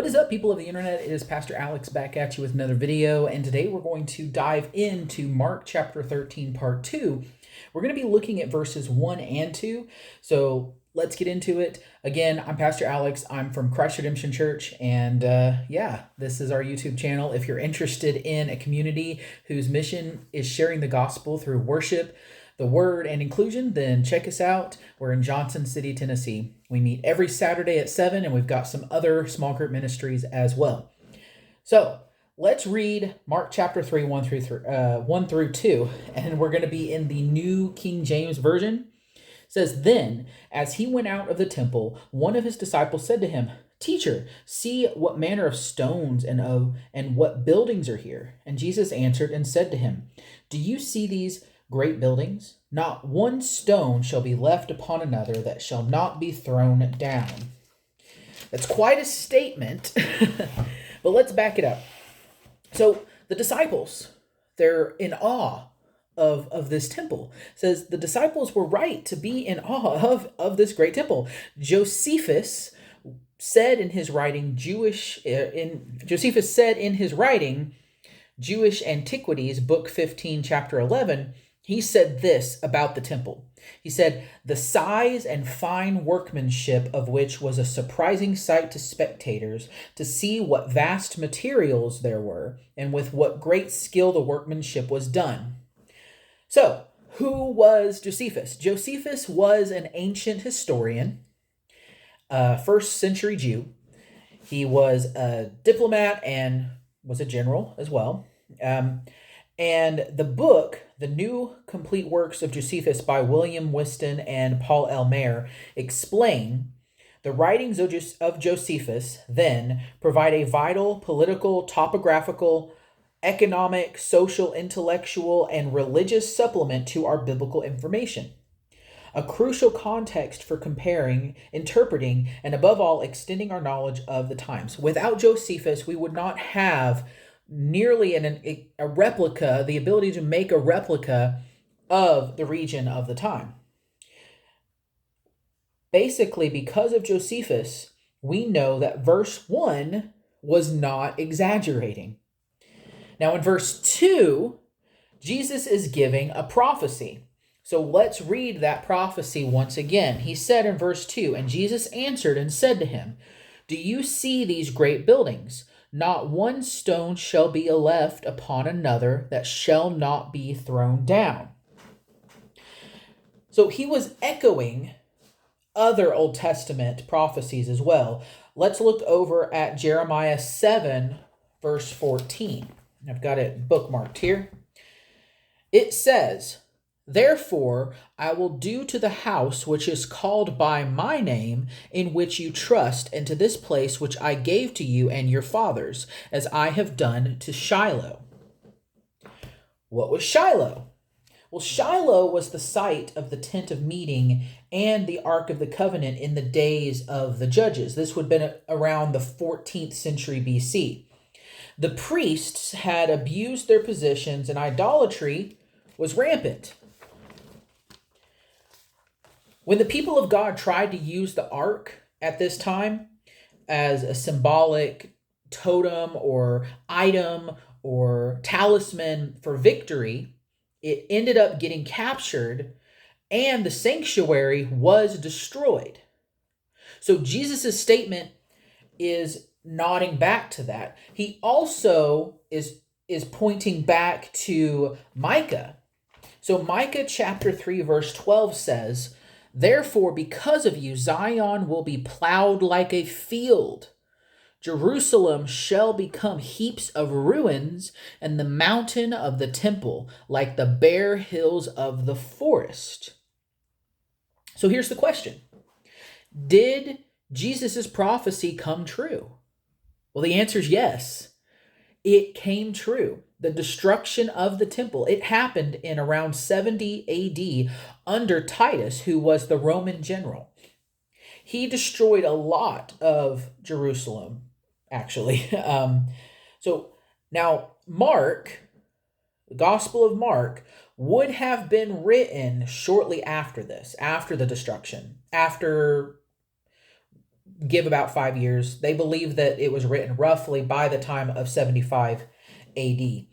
What is up, people of the internet? It is Pastor Alex back at you with another video, and today we're going to dive into Mark chapter 13, part 2. We're going to be looking at verses 1 and 2, so let's get into it. Again, I'm Pastor Alex. I'm from Christ Redemption Church, and this is our YouTube channel. If you're interested in a community whose mission is sharing the gospel through worship, the word, and inclusion, then check us out. We're in Johnson City, Tennessee. We meet every Saturday at 7, and we've got some other small group ministries as well. So let's read Mark chapter 3, 1 through 2, and we're going to be in the New King James Version. It says, "Then, as he went out of the temple, one of his disciples said to him, 'Teacher, see what manner of stones and what buildings are here.' And Jesus answered and said to him, 'Do you see these great buildings? Not one stone shall be left upon another that shall not be thrown down.'" That's quite a statement, but let's back it up. So the disciples, they're in awe of this temple. It says the disciples were right to be in awe of this great temple. Josephus said in his writing, Jewish Antiquities, book 15, chapter 11, he said this about the temple. He said, "The size and fine workmanship of which was a surprising sight to spectators, to see what vast materials there were, and with what great skill the workmanship was done." So, who was Josephus? Josephus was an ancient historian, first century Jew. He was a diplomat and was a general as well. And the book, The New Complete Works of Josephus by William Whiston and Paul L. Mayer, explain the writings of Josephus then provide a vital political, topographical, economic, social, intellectual, and religious supplement to our biblical information. A crucial context for comparing, interpreting, and above all, extending our knowledge of the times. Without Josephus, we would not have nearly a replica, the ability to make a replica of the region of the time. Basically, because of Josephus, we know that verse 1 was not exaggerating. Now, in verse 2, Jesus is giving a prophecy. So let's read that prophecy once again. He said in verse 2, "And Jesus answered and said to him, 'Do you see these great buildings? Not one stone shall be left upon another that shall not be thrown down.'" So he was echoing other Old Testament prophecies as well. Let's look over at Jeremiah 7, verse 14. I've got it bookmarked here. It says, "Therefore I will do to the house which is called by my name, in which you trust, and to this place which I gave to you and your fathers, as I have done to Shiloh." What was Shiloh? Well, Shiloh was the site of the tent of meeting and the Ark of the Covenant in the days of the judges. This would have been around the 14th century BC. The priests had abused their positions and idolatry was rampant. When the people of God tried to use the ark at this time as a symbolic totem or item or talisman for victory, it ended up getting captured and the sanctuary was destroyed. So Jesus' statement is nodding back to that. He also is pointing back to Micah. So Micah chapter 3 verse 12 says, "Therefore because of you Zion will be plowed like a field. Jerusalem shall become heaps of ruins, and the mountain of the temple like the bare hills of the forest." So here's the question. Did Jesus' prophecy come true? Well, the answer is yes. It came true. The destruction of the temple, it happened in around 70 AD under Titus, who was the Roman general. He destroyed a lot of Jerusalem, actually. So now Mark, the Gospel of Mark, would have been written shortly after this, after the destruction, after give about 5 years. They believe that it was written roughly by the time of 75 AD.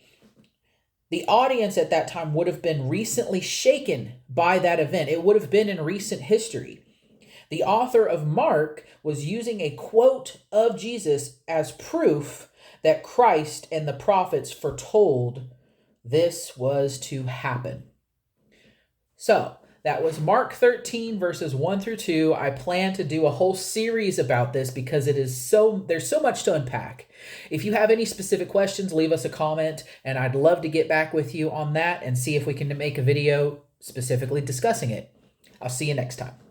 The audience at that time would have been recently shaken by that event. It would have been in recent history. The author of Mark was using a quote of Jesus as proof that Christ and the prophets foretold this was to happen. So, that was Mark 13 verses 1 through 2. I plan to do a whole series about this because there's so much to unpack. If you have any specific questions, leave us a comment, and I'd love to get back with you on that and see if we can make a video specifically discussing it. I'll see you next time.